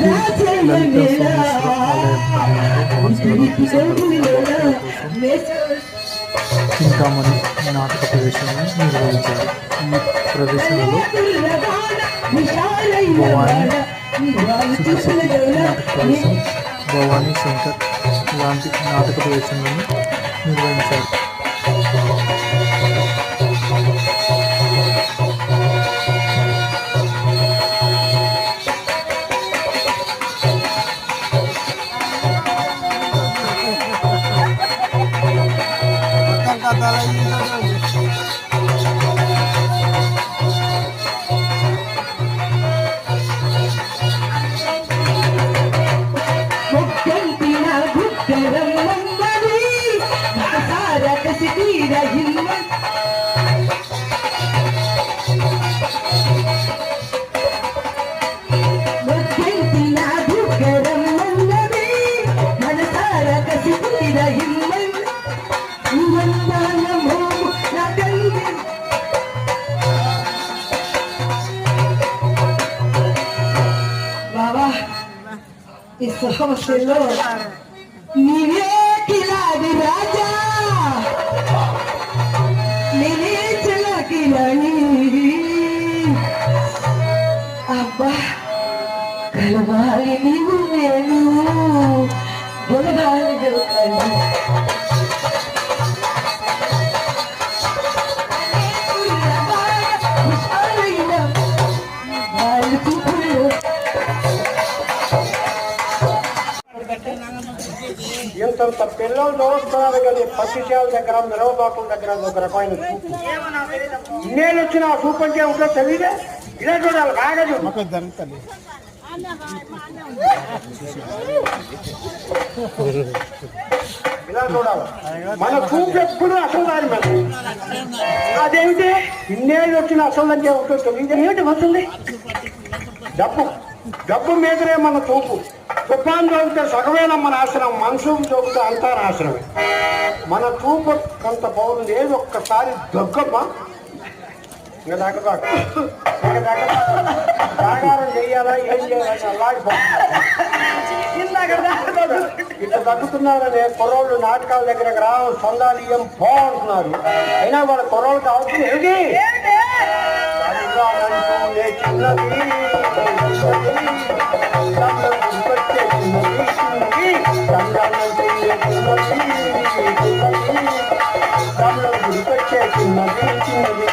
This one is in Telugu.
శ్రీ లలిత సోమేశ్వర ఆలయం చింతామణి నాటక ప్రదర్శనను నిర్వహించారు. ఈ ప్రదర్శనలో భవానీ శుద్ధశక్తి నాటక ప్రదర్శన, భవానీ శంకర్ లాంటి నాటక ప్రదర్శనలను నిర్వహించారు. ఈ సమస్యలో నీవే కిలాడి రాజా, నేనే చలాకిలాని. అబ్బా కలవాలి నీవు నేను బొలగాలి దొరకాలి. ఇంతంత పిల్లలు దోస్తున్నారు కానీ పసిశాల దగ్గర మిరవబాకుల దగ్గర ఒక రకమైన చూపు. ఇన్నేళ్ళు వచ్చిన ఆ చూపు అంటే ఉంటుందో తెలియదే. ఇలా చూడాలి కాగదు. ఇలా చూడాలి. మన చూపు ఎప్పుడు అసలు దాని మీద. అదేమిటి ఇన్నేళ్ళు వచ్చిన అసలు అంటే ఉంటుందో తెలియదు. ఏమిటి వస్తుంది డబ్బు మీదనే మన చూపు. తుఫాన్ చోగితే సగమేనా మన ఆశ్రమం, మనసు చోగితే అంతా నాశనమే. మన చూపు కొంత బాగుంది. ఏది ఒక్కసారి దగ్గమ్మ ఇంకా జాగారం చెయ్యాలా ఏం చేయాలని ఇట్లా తగ్గుతున్నారనే కుర్రోళ్ళు నాటకాల దగ్గర గ్రామం సొందాలు ఇయ్యం బాగుంటున్నారు. అయినా వాళ్ళ కుర్రోళ్ళు కావాల్సింది ఏమిటి? చిన్నది చిన్నది